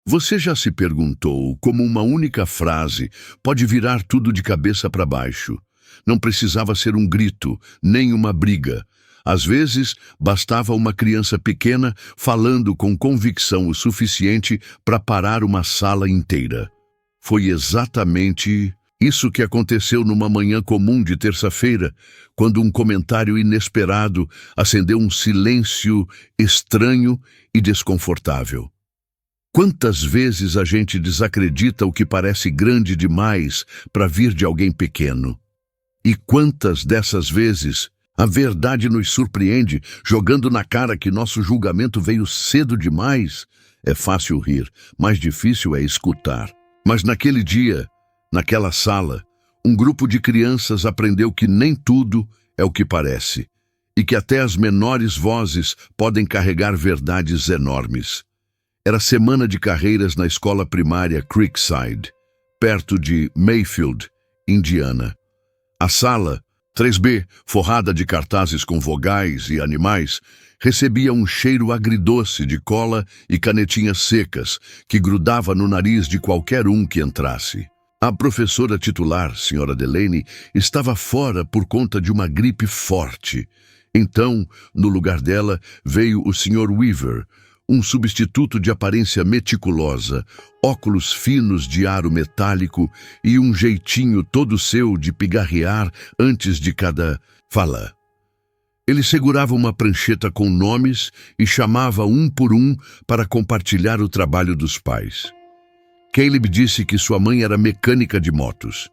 Você já se perguntou como uma única frase pode virar tudo de cabeça para baixo? Não precisava ser um grito, nem uma briga. Às vezes, bastava uma criança pequena falando com convicção o suficiente para parar uma sala inteira. Foi exatamente isso que aconteceu numa manhã comum de terça-feira, quando um comentário inesperado acendeu um silêncio estranho e desconfortável. Quantas vezes a gente desacredita o que parece grande demais para vir de alguém pequeno? E quantas dessas vezes a verdade nos surpreende, jogando na cara que nosso julgamento veio cedo demais? É fácil rir, mais difícil é escutar. Mas naquele dia, naquela sala, um grupo de crianças aprendeu que nem tudo é o que parece, e que até as menores vozes podem carregar verdades enormes. Era semana de carreiras na escola primária Creekside, perto de Mayfield, Indiana. A sala, 3B, forrada de cartazes com vogais e animais, recebia um cheiro agridoce de cola e canetinhas secas que grudava no nariz de qualquer um que entrasse. A professora titular, Sra. Delaney, estava fora por conta de uma gripe forte. Então, no lugar dela, veio o Sr. Weaver, um substituto de aparência meticulosa, óculos finos de aro metálico e um jeitinho todo seu de pigarrear antes de cada fala. Ele segurava uma prancheta com nomes e chamava um por um para compartilhar o trabalho dos pais. Caleb disse que sua mãe era mecânica de motos.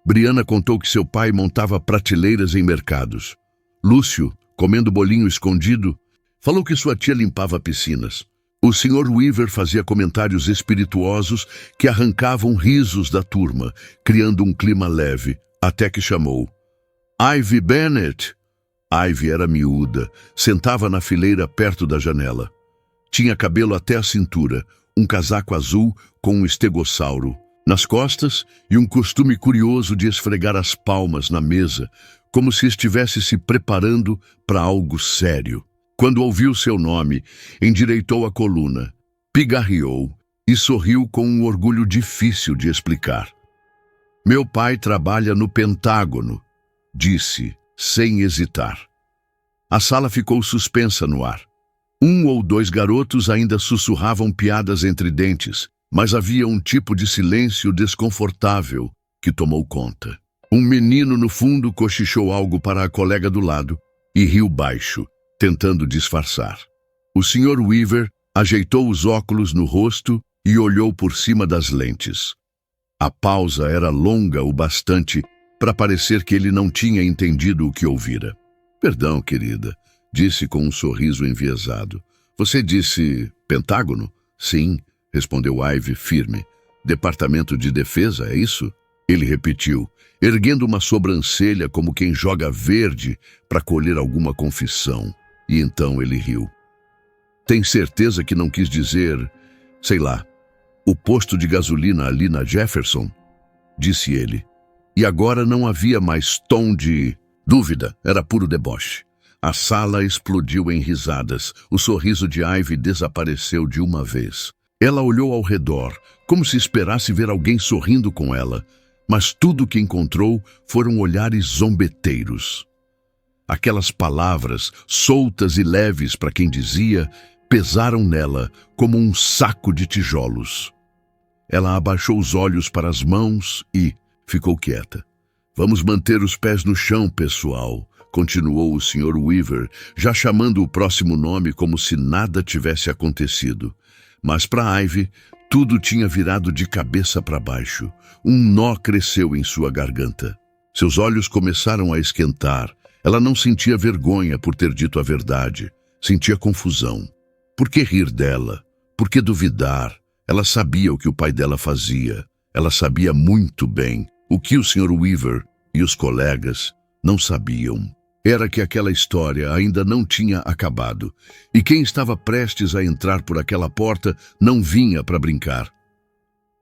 Brianna contou que seu pai montava prateleiras em mercados. Lúcio, comendo bolinho escondido, falou que sua tia limpava piscinas. O Sr. Weaver fazia comentários espirituosos que arrancavam risos da turma, criando um clima leve, até que chamou. Ivy Bennett! Ivy era miúda, sentava na fileira perto da janela. Tinha cabelo até a cintura, um casaco azul com um estegossauro nas costas e um costume curioso de esfregar as palmas na mesa, como se estivesse se preparando para algo sério. Quando ouviu seu nome, endireitou a coluna, pigarreou e sorriu com um orgulho difícil de explicar. Meu pai trabalha no Pentágono, disse, sem hesitar. A sala ficou suspensa no ar. Um ou dois garotos ainda sussurravam piadas entre dentes, mas havia um tipo de silêncio desconfortável que tomou conta. Um menino no fundo cochichou algo para a colega do lado e riu baixo, tentando disfarçar. O Sr. Weaver ajeitou os óculos no rosto e olhou por cima das lentes. A pausa era longa o bastante para parecer que ele não tinha entendido o que ouvira. Perdão, querida, disse com um sorriso enviesado. Você disse Pentágono? Sim, respondeu Ivy firme. Departamento de Defesa, é isso? Ele repetiu, erguendo uma sobrancelha como quem joga verde para colher alguma confissão. E então ele riu. Tem certeza que não quis dizer, sei lá, o posto de gasolina ali na Jefferson? Disse ele. E agora não havia mais tom de dúvida, era puro deboche. A sala explodiu em risadas. O sorriso de Ivy desapareceu de uma vez. Ela olhou ao redor, como se esperasse ver alguém sorrindo com ela, mas tudo o que encontrou foram olhares zombeteiros. Aquelas palavras, soltas e leves para quem dizia, pesaram nela como um saco de tijolos. Ela abaixou os olhos para as mãos e ficou quieta. Vamos manter os pés no chão, pessoal, continuou o Sr. Weaver, já chamando o próximo nome como se nada tivesse acontecido. Mas para Ivy, tudo tinha virado de cabeça para baixo. Um nó cresceu em sua garganta. Seus olhos começaram a esquentar. Ela não sentia vergonha por ter dito a verdade. Sentia confusão. Por que rir dela? Por que duvidar? Ela sabia o que o pai dela fazia. Ela sabia muito bem o que o Sr. Weaver e os colegas não sabiam. Era que aquela história ainda não tinha acabado, e quem estava prestes a entrar por aquela porta não vinha para brincar.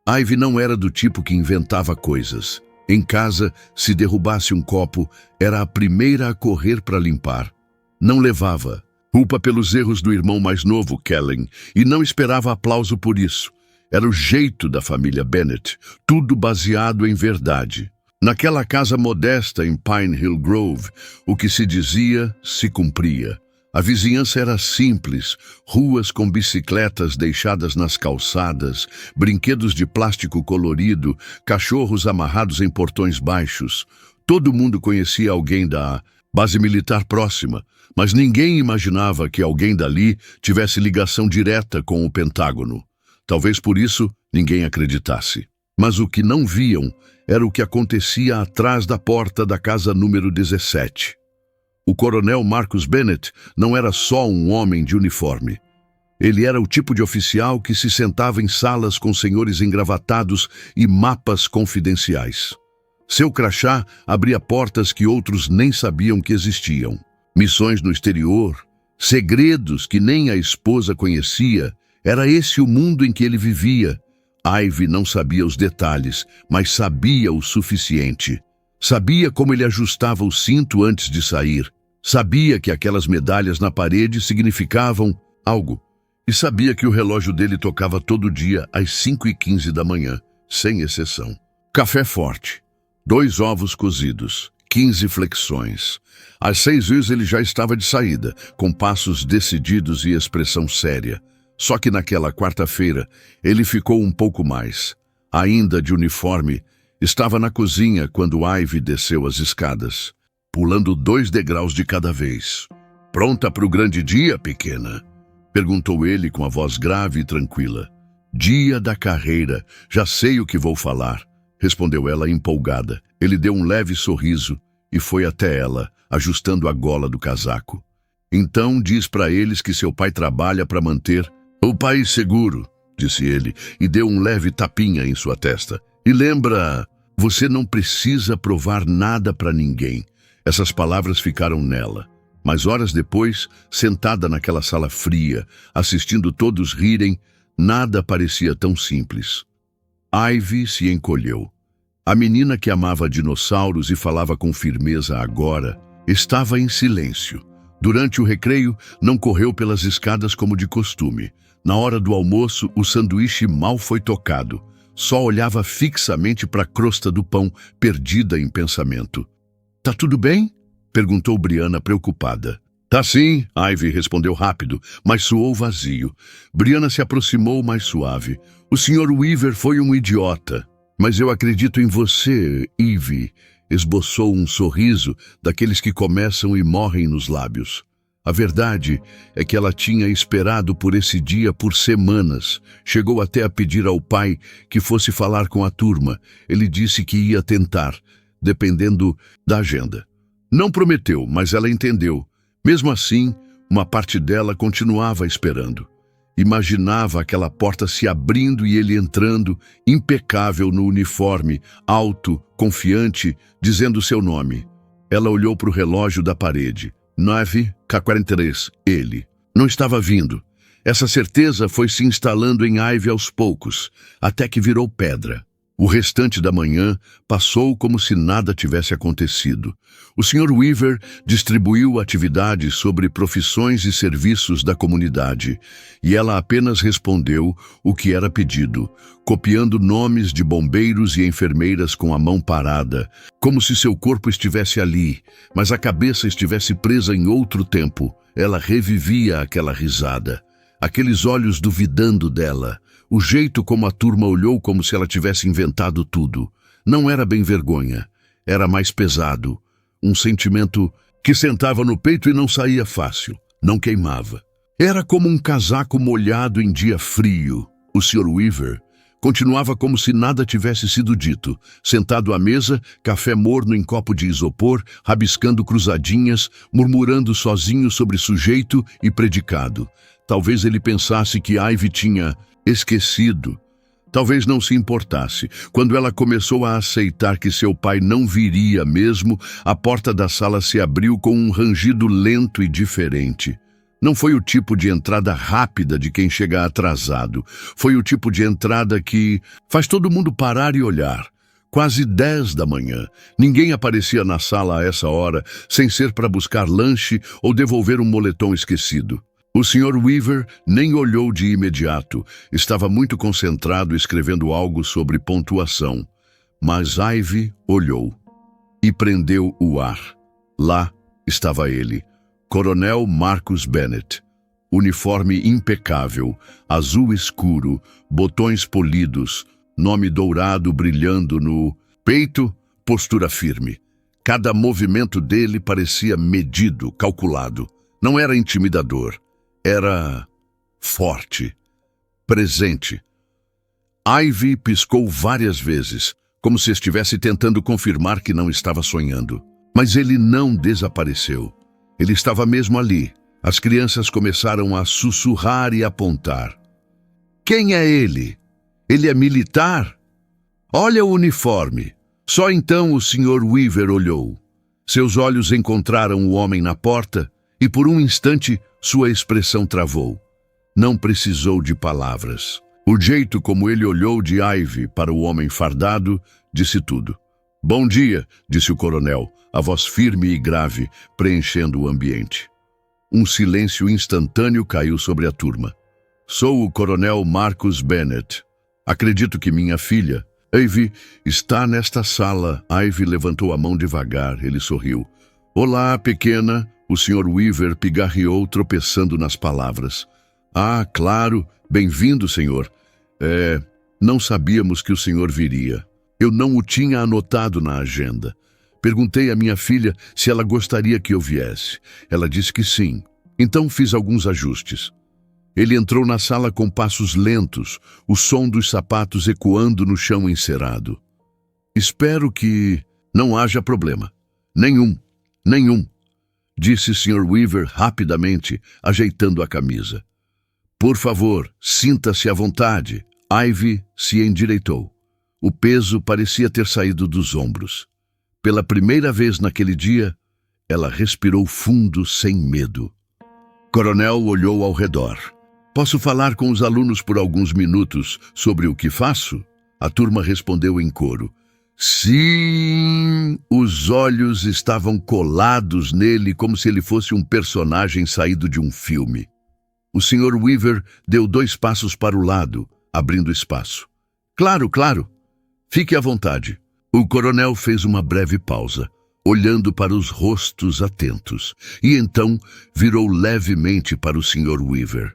Ivy não era do tipo que inventava coisas. Em casa, se derrubasse um copo, era a primeira a correr para limpar. Não levava culpa pelos erros do irmão mais novo, Kellen, e não esperava aplauso por isso. Era o jeito da família Bennet, tudo baseado em verdade. Naquela casa modesta em Pine Hill Grove, o que se dizia se cumpria. A vizinhança era simples, ruas com bicicletas deixadas nas calçadas, brinquedos de plástico colorido, cachorros amarrados em portões baixos. Todo mundo conhecia alguém da base militar próxima, mas ninguém imaginava que alguém dali tivesse ligação direta com o Pentágono. Talvez por isso ninguém acreditasse. Mas o que não viam era o que acontecia atrás da porta da casa número 17. O coronel Marcus Bennet não era só um homem de uniforme. Ele era o tipo de oficial que se sentava em salas com senhores engravatados e mapas confidenciais. Seu crachá abria portas que outros nem sabiam que existiam. Missões no exterior, segredos que nem a esposa conhecia. Era esse o mundo em que ele vivia. Ivy não sabia os detalhes, mas sabia o suficiente. Sabia como ele ajustava o cinto antes de sair. Sabia que aquelas medalhas na parede significavam algo. E sabia que o relógio dele tocava todo dia às 5h15 da manhã, sem exceção. Café forte, 2 ovos cozidos, 15 flexões. Às 6h ele já estava de saída, com passos decididos e expressão séria. Só que naquela quarta-feira ele ficou um pouco mais. Ainda de uniforme, estava na cozinha quando Ivy desceu as escadas, pulando 2 degraus de cada vez. "Pronta para o grande dia, pequena?" perguntou ele com a voz grave e tranquila. "Dia da carreira, já sei o que vou falar", respondeu ela empolgada. Ele deu um leve sorriso e foi até ela, ajustando a gola do casaco. "Então diz para eles que seu pai trabalha para manter o país seguro", disse ele, e deu um leve tapinha em sua testa. "E lembra, você não precisa provar nada para ninguém." Essas palavras ficaram nela. Mas horas depois, sentada naquela sala fria, assistindo todos rirem, nada parecia tão simples. Ivy se encolheu. A menina que amava dinossauros e falava com firmeza agora, estava em silêncio. Durante o recreio, não correu pelas escadas como de costume. Na hora do almoço, o sanduíche mal foi tocado. Só olhava fixamente para a crosta do pão, perdida em pensamento. "Tá tudo bem?" perguntou Brianna preocupada. "Tá sim", Ivy respondeu rápido, mas soou vazio. Brianna se aproximou mais suave. "O Sr. Weaver foi um idiota, mas eu acredito em você, Ivy", esboçou um sorriso daqueles que começam e morrem nos lábios. A verdade é que ela tinha esperado por esse dia por semanas. Chegou até a pedir ao pai que fosse falar com a turma. Ele disse que ia tentar, dependendo da agenda. Não prometeu, mas ela entendeu. Mesmo assim, uma parte dela continuava esperando. Imaginava aquela porta se abrindo e ele entrando, impecável no uniforme, alto, confiante, dizendo seu nome. Ela olhou para o relógio da parede. 9h43, ele. Não estava vindo. Essa certeza foi se instalando em Ivy aos poucos, até que virou pedra. O restante da manhã passou como se nada tivesse acontecido. O Sr. Weaver distribuiu atividades sobre profissões e serviços da comunidade, e ela apenas respondeu o que era pedido, copiando nomes de bombeiros e enfermeiras com a mão parada, como se seu corpo estivesse ali, mas a cabeça estivesse presa em outro tempo. Ela revivia aquela risada, aqueles olhos duvidando dela, o jeito como a turma olhou como se ela tivesse inventado tudo. Não era bem vergonha, era mais pesado. Um sentimento que sentava no peito e não saía fácil, não queimava. Era como um casaco molhado em dia frio. O Sr. Weaver continuava como se nada tivesse sido dito, sentado à mesa, café morno em copo de isopor, rabiscando cruzadinhas, murmurando sozinho sobre sujeito e predicado. Talvez ele pensasse que Ivy tinha esquecido. Talvez não se importasse. Quando ela começou a aceitar que seu pai não viria mesmo, a porta da sala se abriu com um rangido lento e diferente. Não foi o tipo de entrada rápida de quem chega atrasado. Foi o tipo de entrada que faz todo mundo parar e olhar. Quase 10 da manhã. Ninguém aparecia na sala a essa hora, sem ser para buscar lanche ou devolver um moletom esquecido. O Sr. Weaver nem olhou de imediato. Estava muito concentrado escrevendo algo sobre pontuação. Mas Ivy olhou e prendeu o ar. Lá estava ele, Coronel Marcus Bennett. Uniforme impecável, azul escuro, botões polidos, nome dourado brilhando no peito, postura firme. Cada movimento dele parecia medido, calculado. Não era intimidador. Era forte, presente. Ivy piscou várias vezes, como se estivesse tentando confirmar que não estava sonhando. Mas ele não desapareceu. Ele estava mesmo ali. As crianças começaram a sussurrar e apontar. Quem é ele? Ele é militar? Olha o uniforme. Só então o Sr. Weaver olhou. Seus olhos encontraram o homem na porta e por um instante sua expressão travou. Não precisou de palavras. O jeito como ele olhou de Ivy para o homem fardado disse tudo. Bom dia, disse o coronel, a voz firme e grave, preenchendo o ambiente. Um silêncio instantâneo caiu sobre a turma. Sou o coronel Marcus Bennett. Acredito que minha filha, Ivy, está nesta sala. Ivy levantou a mão devagar, ele sorriu. Olá, pequena. O Sr. Weaver pigarreou, tropeçando nas palavras. Ah, claro, bem-vindo, senhor. Não sabíamos que o senhor viria. Eu não o tinha anotado na agenda. Perguntei à minha filha se ela gostaria que eu viesse. Ela disse que sim. Então fiz alguns ajustes. Ele entrou na sala com passos lentos, o som dos sapatos ecoando no chão encerado. Espero que não haja problema. Nenhum, disse Sr. Weaver rapidamente, ajeitando a camisa. Por favor, sinta-se à vontade. Ivy se endireitou. O peso parecia ter saído dos ombros. Pela primeira vez naquele dia, ela respirou fundo sem medo. Coronel olhou ao redor. Posso falar com os alunos por alguns minutos sobre o que faço? A turma respondeu em coro. Sim! Os olhos estavam colados nele como se ele fosse um personagem saído de um filme. O Sr. Weaver deu 2 passos para o lado, abrindo espaço. Claro. Fique à vontade. O coronel fez uma breve pausa, olhando para os rostos atentos, e então virou levemente para o Sr. Weaver.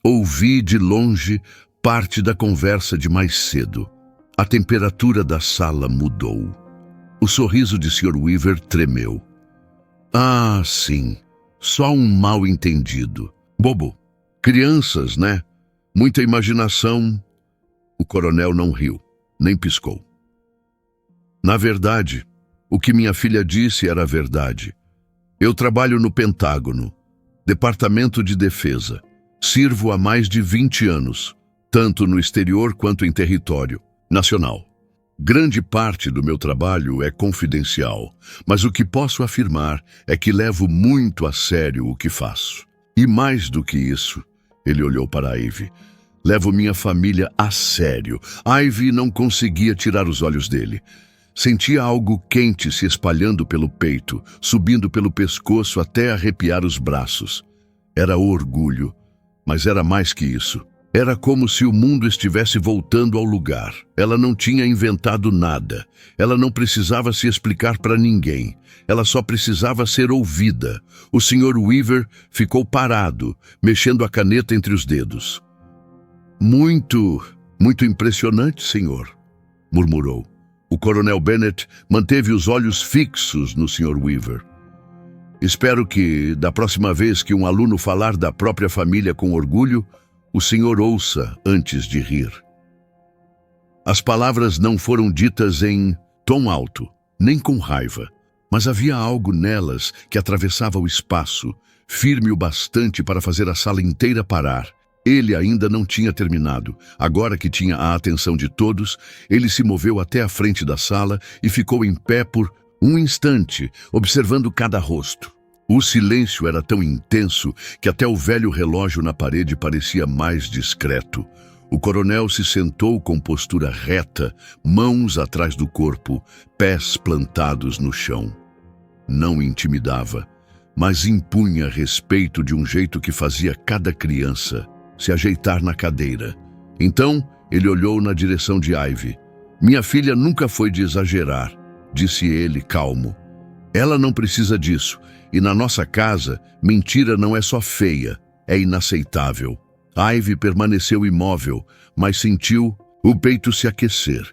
Ouvi de longe parte da conversa de mais cedo. A temperatura da sala mudou. O sorriso de Sr. Weaver tremeu. Ah, sim, só um mal-entendido. Bobo. Crianças, né? Muita imaginação. O coronel não riu, nem piscou. Na verdade, o que minha filha disse era verdade. Eu trabalho no Pentágono, Departamento de Defesa. Sirvo há mais de 20 anos, tanto no exterior quanto em território nacional. Grande parte do meu trabalho é confidencial, mas o que posso afirmar é que levo muito a sério o que faço. E mais do que isso, ele olhou para Ivy, levo minha família a sério. Ivy não conseguia tirar os olhos dele. Sentia algo quente se espalhando pelo peito, subindo pelo pescoço até arrepiar os braços. Era orgulho, mas era mais que isso. Era como se o mundo estivesse voltando ao lugar. Ela não tinha inventado nada. Ela não precisava se explicar para ninguém. Ela só precisava ser ouvida. O Sr. Weaver ficou parado, mexendo a caneta entre os dedos. Muito impressionante, senhor, murmurou. O coronel Bennett manteve os olhos fixos no Sr. Weaver. Espero que, da próxima vez que um aluno falar da própria família com orgulho, o senhor ouça antes de rir. As palavras não foram ditas em tom alto, nem com raiva, mas havia algo nelas que atravessava o espaço, firme o bastante para fazer a sala inteira parar. Ele ainda não tinha terminado. Agora que tinha a atenção de todos, ele se moveu até a frente da sala e ficou em pé por um instante, observando cada rosto. O silêncio era tão intenso que até o velho relógio na parede parecia mais discreto. O coronel se sentou com postura reta, mãos atrás do corpo, pés plantados no chão. Não intimidava, mas impunha respeito de um jeito que fazia cada criança se ajeitar na cadeira. Então, ele olhou na direção de Ivy. Minha filha nunca foi de exagerar, disse ele, calmo. Ela não precisa disso, e na nossa casa, mentira não é só feia, é inaceitável. Ivy permaneceu imóvel, mas sentiu o peito se aquecer.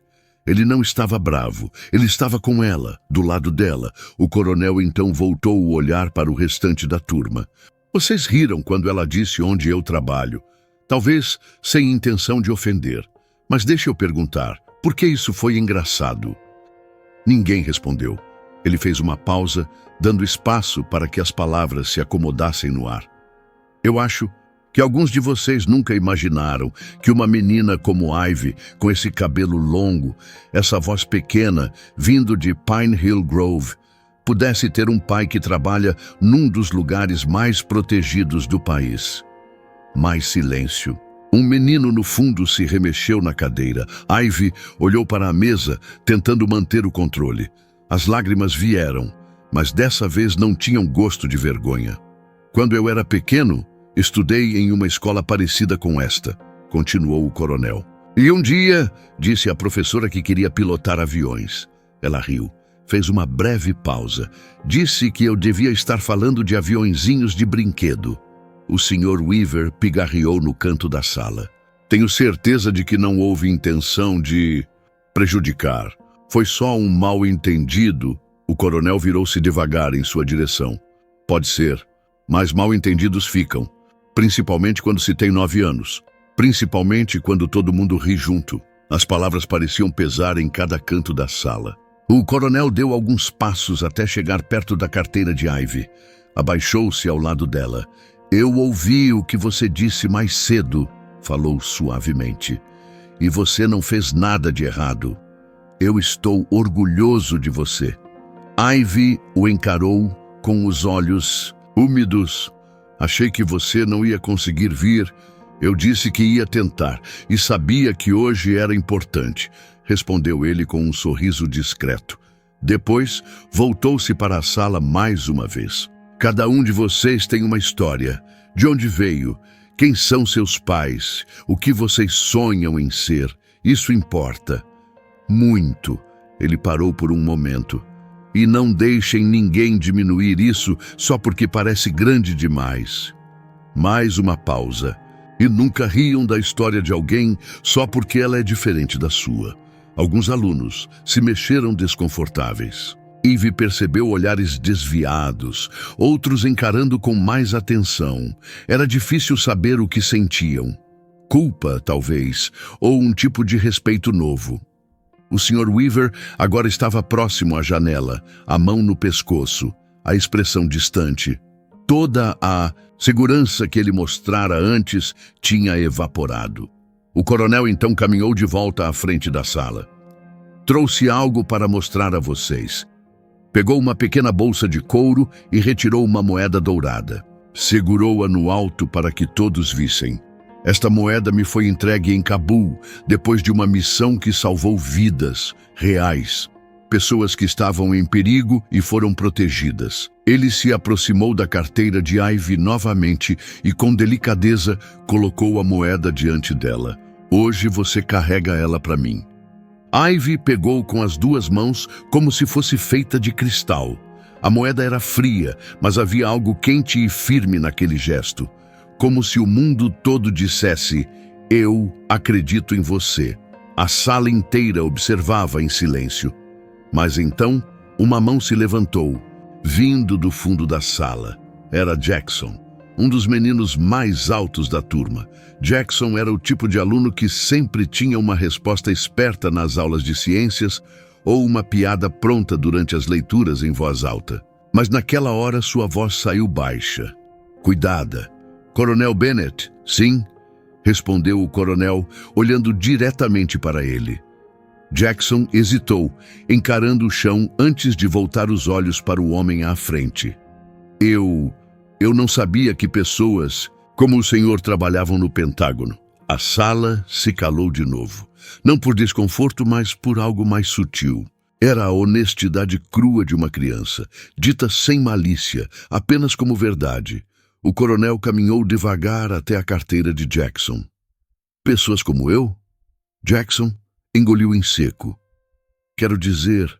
Ele não estava bravo, ele estava com ela, do lado dela. O coronel então voltou o olhar para o restante da turma. Vocês riram quando ela disse onde eu trabalho. Talvez sem intenção de ofender. Mas deixe eu perguntar, por que isso foi engraçado? Ninguém respondeu. Ele fez uma pausa, dando espaço para que as palavras se acomodassem no ar. Eu acho que alguns de vocês nunca imaginaram que uma menina como Ivy, com esse cabelo longo, essa voz pequena, vindo de Pine Hill Grove, pudesse ter um pai que trabalha num dos lugares mais protegidos do país. Mais silêncio. Um menino no fundo se remexeu na cadeira. Ivy olhou para a mesa, tentando manter o controle. As lágrimas vieram, mas dessa vez não tinham gosto de vergonha. Quando eu era pequeno, estudei em uma escola parecida com esta, continuou o coronel. E um dia, disse a professora que queria pilotar aviões. Ela riu, fez uma breve pausa. Disse que eu devia estar falando de aviõezinhos de brinquedo. O Sr. Weaver pigarreou no canto da sala. Tenho certeza de que não houve intenção de prejudicar. Foi só um mal-entendido. O coronel virou-se devagar em sua direção. Pode ser, mas mal-entendidos ficam. Principalmente quando se tem 9 anos. Principalmente quando todo mundo ri junto. As palavras pareciam pesar em cada canto da sala. O coronel deu alguns passos até chegar perto da carteira de Ivy. Abaixou-se ao lado dela. Eu ouvi o que você disse mais cedo, falou suavemente. E você não fez nada de errado. Eu estou orgulhoso de você. Ivy o encarou com os olhos úmidos. Achei que você não ia conseguir vir. Eu disse que ia tentar e sabia que hoje era importante, respondeu ele com um sorriso discreto. Depois, voltou-se para a sala mais uma vez. Cada um de vocês tem uma história. De onde veio? Quem são seus pais? O que vocês sonham em ser? Isso importa. Muito. Ele parou por um momento. E não deixem ninguém diminuir isso só porque parece grande demais. Mais uma pausa. E nunca riam da história de alguém só porque ela é diferente da sua. Alguns alunos se mexeram desconfortáveis. Ivy percebeu olhares desviados, outros encarando com mais atenção. Era difícil saber o que sentiam. Culpa, talvez, ou um tipo de respeito novo. O Sr. Weaver agora estava próximo à janela, a mão no pescoço, a expressão distante. Toda a segurança que ele mostrara antes tinha evaporado. O coronel então caminhou de volta à frente da sala. Trouxe algo para mostrar a vocês. Pegou uma pequena bolsa de couro e retirou uma moeda dourada. Segurou-a no alto para que todos vissem. Esta moeda me foi entregue em Cabul, depois de uma missão que salvou vidas reais. Pessoas que estavam em perigo e foram protegidas. Ele se aproximou da carteira de Ivy novamente e, com delicadeza, colocou a moeda diante dela. Hoje você carrega ela para mim. Ivy pegou com as 2 mãos como se fosse feita de cristal. A moeda era fria, mas havia algo quente e firme naquele gesto. Como se o mundo todo dissesse, eu acredito em você. A sala inteira observava em silêncio. Mas então, uma mão se levantou, vindo do fundo da sala. Era Jackson, um dos meninos mais altos da turma. Jackson era o tipo de aluno que sempre tinha uma resposta esperta nas aulas de ciências ou uma piada pronta durante as leituras em voz alta. Mas naquela hora sua voz saiu baixa, cuidada. Coronel Bennett, sim? Respondeu o coronel, olhando diretamente para ele. Jackson hesitou, encarando o chão antes de voltar os olhos para o homem à frente. Eu não sabia que pessoas como o senhor trabalhavam no Pentágono. A sala se calou de novo. Não por desconforto, mas por algo mais sutil. Era a honestidade crua de uma criança, dita sem malícia, apenas como verdade. O coronel caminhou devagar até a carteira de Jackson. Pessoas como eu? Jackson engoliu em seco. Quero dizer,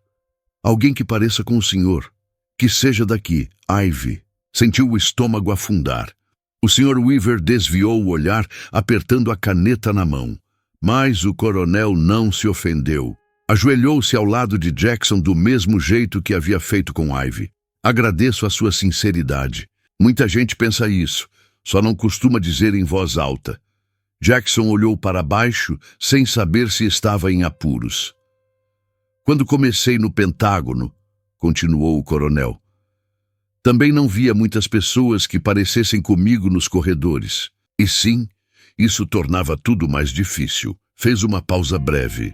alguém que pareça com o senhor, que seja daqui, Ivy. Sentiu o estômago afundar. O Sr. Weaver desviou o olhar, apertando a caneta na mão. Mas o coronel não se ofendeu. Ajoelhou-se ao lado de Jackson do mesmo jeito que havia feito com Ivy. Agradeço a sua sinceridade. Muita gente pensa isso, só não costuma dizer em voz alta. Jackson olhou para baixo, sem saber se estava em apuros. Quando comecei no Pentágono, continuou o coronel, também não via muitas pessoas que parecessem comigo nos corredores. E sim, isso tornava tudo mais difícil. Fez uma pausa breve.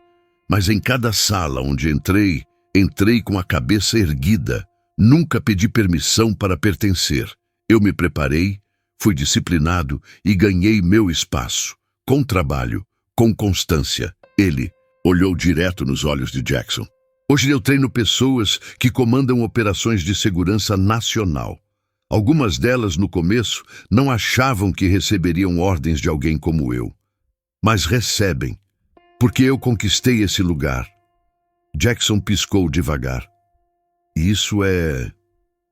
Mas em cada sala onde entrei com a cabeça erguida. Nunca pedi permissão para pertencer. Eu me preparei, fui disciplinado e ganhei meu espaço. Com trabalho, com constância. Ele olhou direto nos olhos de Jackson. Hoje eu treino pessoas que comandam operações de segurança nacional. Algumas delas, no começo, não achavam que receberiam ordens de alguém como eu. Mas recebem, porque eu conquistei esse lugar. Jackson piscou devagar. Isso é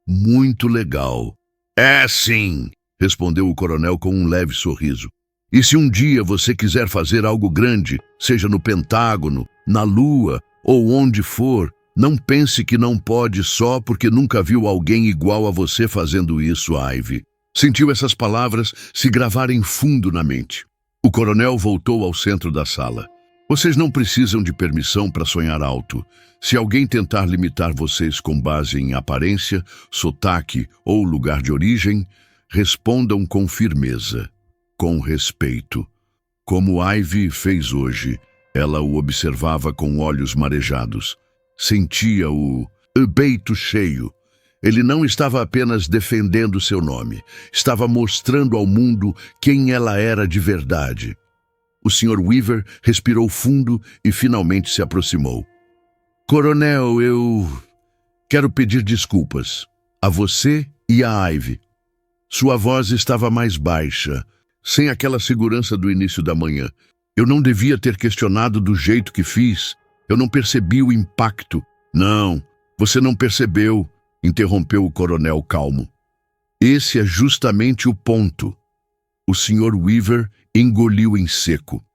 muito legal. É sim, respondeu o coronel com um leve sorriso. E se um dia você quiser fazer algo grande, seja no Pentágono, na Lua ou onde for, não pense que não pode só porque nunca viu alguém igual a você fazendo isso, Ivy. Sentiu essas palavras se gravarem fundo na mente. O coronel voltou ao centro da sala. Vocês não precisam de permissão para sonhar alto. Se alguém tentar limitar vocês com base em aparência, sotaque ou lugar de origem, respondam com firmeza, com respeito. Como Ivy fez hoje, ela o observava com olhos marejados. Sentia o peito cheio. Ele não estava apenas defendendo seu nome, estava mostrando ao mundo quem ela era de verdade. O Sr. Weaver respirou fundo e finalmente se aproximou. Coronel, eu quero pedir desculpas a você e a Ivy. Sua voz estava mais baixa, sem aquela segurança do início da manhã. Eu não devia ter questionado do jeito que fiz. Eu não percebi o impacto. Não, você não percebeu, interrompeu o coronel calmo. Esse é justamente o ponto. O Sr. Weaver engoliu em seco.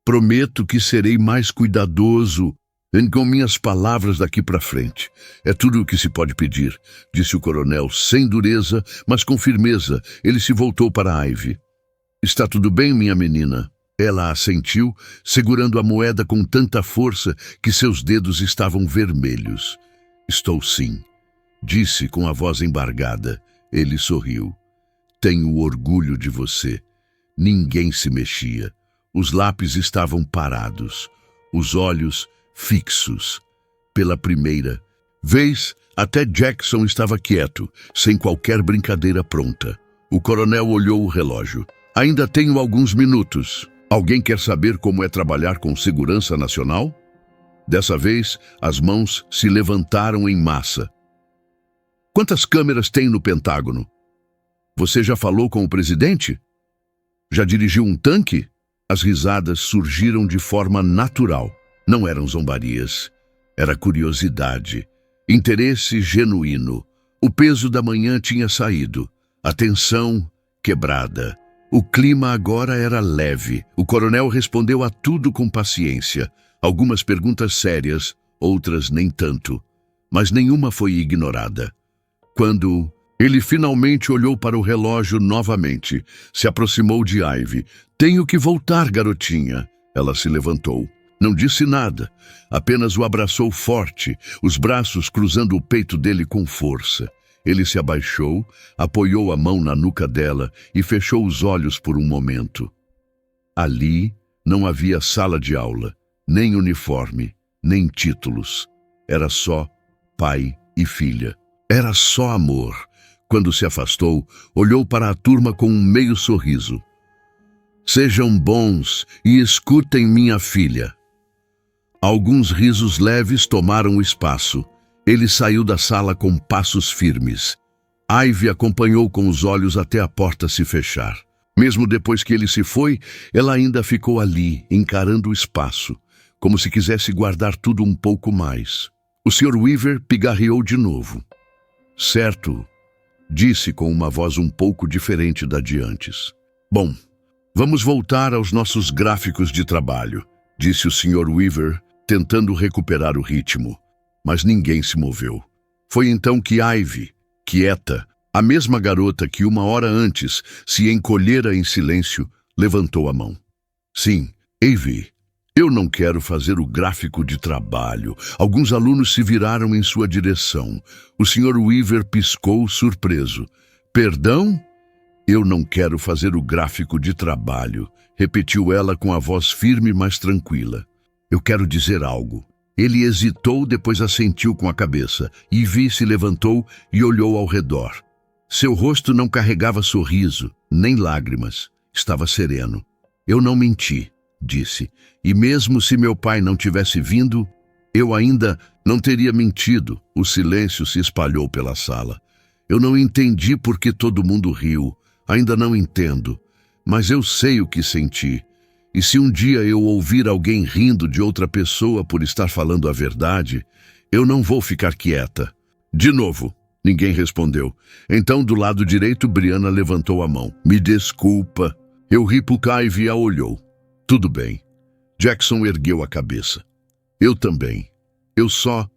Prometo que serei mais cuidadoso com minhas palavras daqui para frente. É tudo o que se pode pedir, disse o coronel, sem dureza, mas com firmeza. Ele se voltou para Ivy. Está tudo bem, minha menina? Ela assentiu, segurando a moeda com tanta força que seus dedos estavam vermelhos. Estou sim, disse com a voz embargada. Ele sorriu. Tenho orgulho de você. Ninguém se mexia. Os lápis estavam parados, os olhos fixos. Pela primeira vez, até Jackson estava quieto, sem qualquer brincadeira pronta. O coronel olhou o relógio. Ainda tenho alguns minutos. Alguém quer saber como é trabalhar com segurança nacional? Dessa vez, as mãos se levantaram em massa. Quantas câmeras tem no Pentágono? Você já falou com o presidente? Já dirigiu um tanque? As risadas surgiram de forma natural. Não eram zombarias. Era curiosidade. Interesse genuíno. O peso da manhã tinha saído. A tensão quebrada. O clima agora era leve. O coronel respondeu a tudo com paciência. Algumas perguntas sérias, outras nem tanto. Mas nenhuma foi ignorada. Quando ele finalmente olhou para o relógio novamente, se aproximou de Ivy. Tenho que voltar, garotinha. Ela se levantou. Não disse nada, apenas o abraçou forte, os braços cruzando o peito dele com força. Ele se abaixou, apoiou a mão na nuca dela e fechou os olhos por um momento. Ali não havia sala de aula, nem uniforme, nem títulos. Era só pai e filha. Era só amor. Quando se afastou, olhou para a turma com um meio sorriso. Sejam bons e escutem minha filha. Alguns risos leves tomaram o espaço. Ele saiu da sala com passos firmes. Ivy acompanhou com os olhos até a porta se fechar. Mesmo depois que ele se foi, ela ainda ficou ali, encarando o espaço, como se quisesse guardar tudo um pouco mais. O Sr. Weaver pigarreou de novo. Certo, disse com uma voz um pouco diferente da de antes. Bom, vamos voltar aos nossos gráficos de trabalho, disse o Sr. Weaver, tentando recuperar o ritmo. Mas ninguém se moveu. Foi então que Ivy, quieta, a mesma garota que uma hora antes se encolhera em silêncio, levantou a mão. Sim, Ivy, eu não quero fazer o gráfico de trabalho. Alguns alunos se viraram em sua direção. O Sr. Weaver piscou surpreso. Perdão? Eu não quero fazer o gráfico de trabalho, repetiu ela com a voz firme, mas tranquila. Eu quero dizer algo. Ele hesitou, depois assentiu com a cabeça. Ivy se levantou e olhou ao redor. Seu rosto não carregava sorriso, nem lágrimas. Estava sereno. Eu não menti, disse. E mesmo se meu pai não tivesse vindo, eu ainda não teria mentido. O silêncio se espalhou pela sala. Eu não entendi por que todo mundo riu. Ainda não entendo. Mas eu sei o que senti. E se um dia eu ouvir alguém rindo de outra pessoa por estar falando a verdade, eu não vou ficar quieta. De novo. Ninguém respondeu. Então, do lado direito, Brianna levantou a mão. Me desculpa. Eu ri porque Ivy a olhou. Tudo bem. Jackson ergueu a cabeça. Eu também. Eu só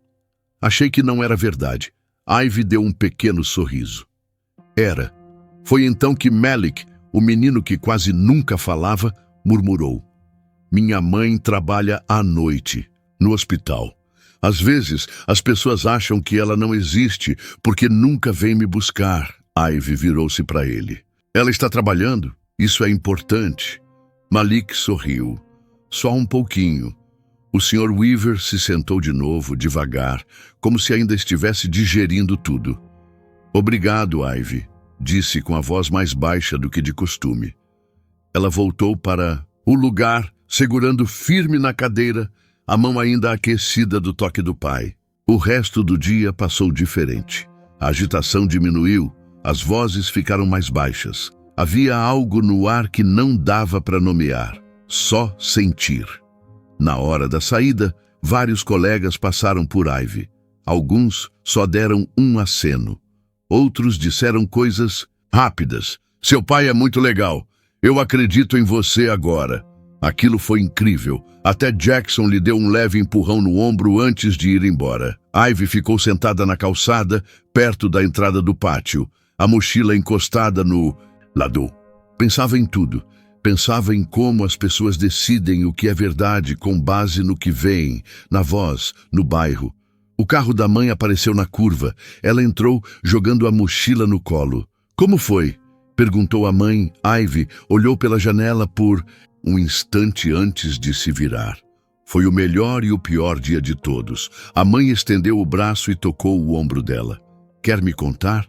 achei que não era verdade. Ivy deu um pequeno sorriso. Era. Foi então que Malik, o menino que quase nunca falava, murmurou. Minha mãe trabalha à noite, no hospital. Às vezes, as pessoas acham que ela não existe porque nunca vem me buscar. Ivy virou-se para ele. Ela está trabalhando? Isso é importante. Malik sorriu. Só um pouquinho. O Sr. Weaver se sentou de novo, devagar, como se ainda estivesse digerindo tudo. Obrigado, Ivy, disse com a voz mais baixa do que de costume. Ela voltou para o lugar, segurando firme na cadeira, a mão ainda aquecida do toque do pai. O resto do dia passou diferente. A agitação diminuiu, as vozes ficaram mais baixas. Havia algo no ar que não dava para nomear, só sentir. Na hora da saída, vários colegas passaram por Ivy. Alguns só deram um aceno. Outros disseram coisas rápidas. Seu pai é muito legal. Eu acredito em você agora. Aquilo foi incrível. Até Jackson lhe deu um leve empurrão no ombro antes de ir embora. Ivy ficou sentada na calçada, perto da entrada do pátio, a mochila encostada no lado. Pensava em tudo. Pensava em como as pessoas decidem o que é verdade com base no que veem, na voz, no bairro. O carro da mãe apareceu na curva. Ela entrou, jogando a mochila no colo. Como foi? Perguntou a mãe. Ivy olhou pela janela por um instante antes de se virar. Foi o melhor e o pior dia de todos. A mãe estendeu o braço e tocou o ombro dela. Quer me contar?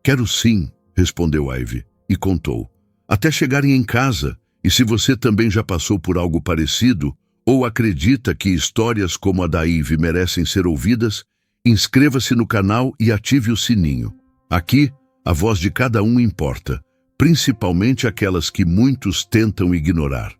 Quero sim, respondeu Ivy, e contou. Até chegarem em casa, e se você também já passou por algo parecido, ou acredita que histórias como a da Ivy merecem ser ouvidas, inscreva-se no canal e ative o sininho. Aqui, a voz de cada um importa, principalmente aquelas que muitos tentam ignorar.